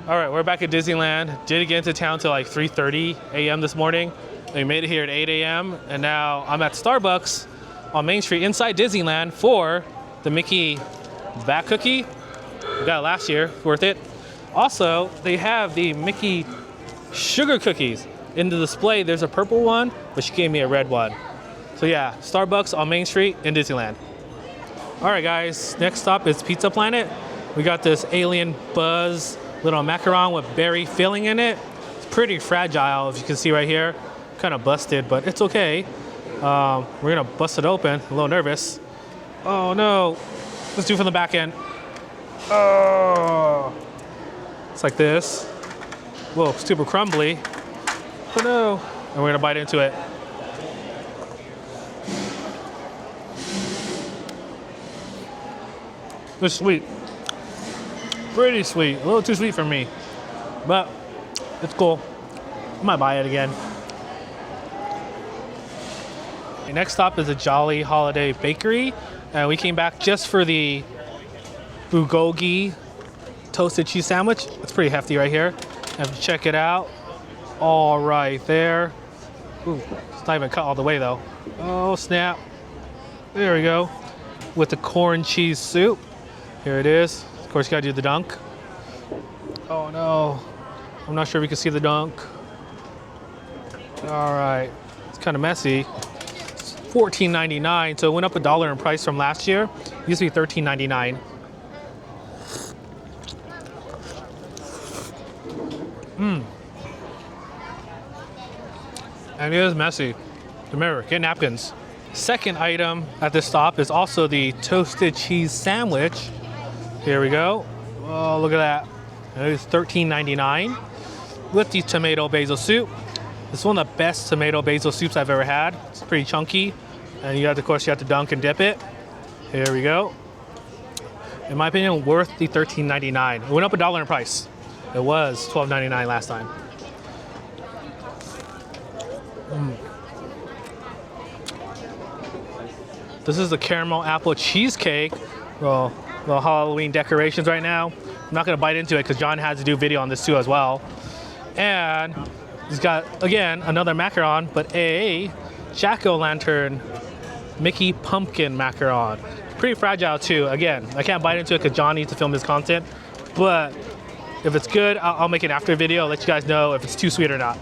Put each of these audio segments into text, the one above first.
All right, we're back at Disneyland. Didn't get into town till like 3:30 a.m. this morning. We made it here at 8 a.m. and now I'm at Starbucks on Main Street inside Disneyland for the Mickey back cookie. We got it last year, worth it. Also, they have the Mickey sugar cookies. In the display, there's a purple one, but she gave me a red one. So yeah, Starbucks on Main Street in Disneyland. All right, guys, next stop is Pizza Planet. We got this alien buzz little macaron with berry filling in it. It's pretty fragile, if you can see right here. Kind of busted, but it's okay. We're gonna bust it open. A little nervous. Oh no! Let's do it from the back end. Oh! It's like this. Whoa, super crumbly. Oh no! And we're gonna bite into it. It's sweet. Pretty sweet. A little too sweet for me. But it's cool. I might buy it again. Okay, next stop is a Jolly Holiday Bakery. And we came back just for the Boo-golgi toasted cheese sandwich. It's pretty hefty right here. Have to check it out. All right there. Ooh, it's not even cut all the way though. Oh snap. There we go. With the corn cheese soup. Here it is. Of course, you gotta do the dunk. Oh no. I'm not sure if we can see the dunk. All right. It's kind of messy. It's $14.99, so it went up $1 in price from last year. It used to be $13.99. And it is messy. Remember, get napkins. Second item at this stop is also the toasted cheese sandwich. Here we go. Oh, look at that. It is $13.99 with the tomato basil soup. This is one of the best tomato basil soups I've ever had. It's pretty chunky. And of course, you have to dunk and dip it. Here we go. In my opinion, worth the $13.99. It went up $1 in price. It was $12.99 last time. This is the caramel apple cheesecake. Well, little Halloween decorations right now. I'm not gonna bite into it because John has to do video on this too as well. And he's got, again, another macaron, but a jack-o'-lantern Mickey pumpkin macaron. Pretty fragile too. Again, I can't bite into it because John needs to film his content, but if it's good, I'll make an after video. I'll let you guys know if it's too sweet or not.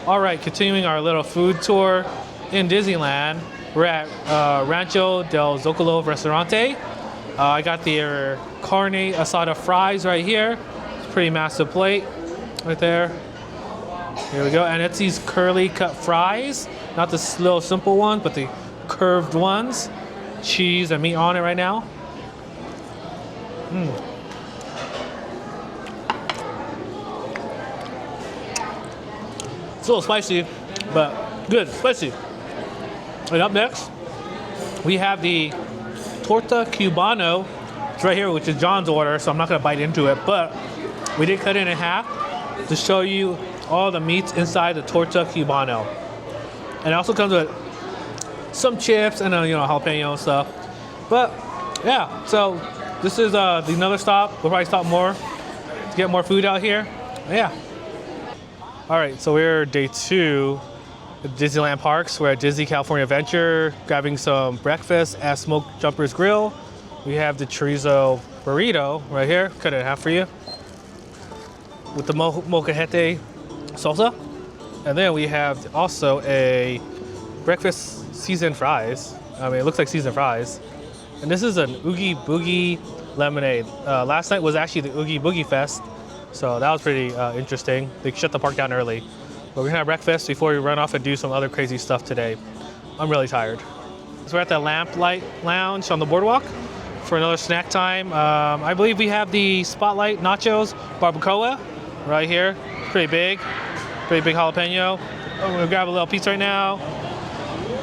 All right, continuing our little food tour in Disneyland. We're at Rancho Del Zoco Restaurante. I got the carne asada fries right here. It's a pretty massive plate right there. Here we go. And it's these curly cut fries, not the little simple ones, but the curved ones. Cheese and meat on it right now. It's a little spicy, but good, spicy. And up next, we have the torta cubano. It's right here, which is John's order, so I'm not gonna bite into it, but we did cut it in half to show you all the meats inside the torta cubano. And it also comes with some chips and jalapeno and stuff. But yeah, so this is another stop. We'll probably stop more to get more food out here. Yeah. All right, so we're day 2 at Disneyland Parks. We're at Disney California Adventure, grabbing some breakfast at Smoke Jumper's Grill. We have the chorizo burrito right here, cut it in half for you, with the molcajete salsa. And then we have also a breakfast seasoned fries. I mean, it looks like seasoned fries. And this is an Oogie Boogie lemonade. Last night was actually the Oogie Boogie Fest, so that was pretty interesting. They shut the park down early. But we're gonna have breakfast before we run off and do some other crazy stuff today. I'm really tired. So we're at the Lamplight Lounge on the boardwalk for another snack time. I believe we have the Spotlight Nachos Barbacoa right here. Pretty big jalapeno. I'm gonna grab a little piece right now.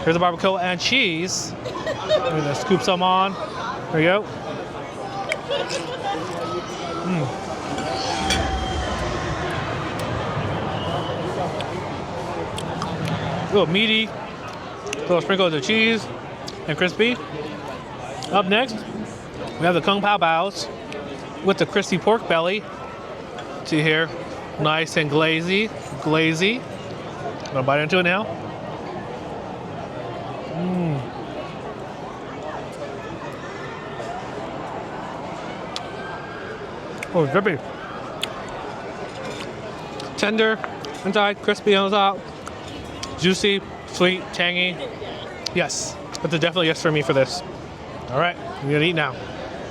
Here's the barbacoa and cheese. I'm gonna scoop some on. There you go. A little meaty, a little sprinkles of cheese and crispy. Up next, we have the Kung Pao Baos with the crispy pork belly. See here, nice and glazy. I'm gonna bite into it now. Oh, drippy. Tender inside, crispy on the top. Juicy, sweet, tangy. Yes, that's a definitely yes for me for this. All right, I'm gonna eat now.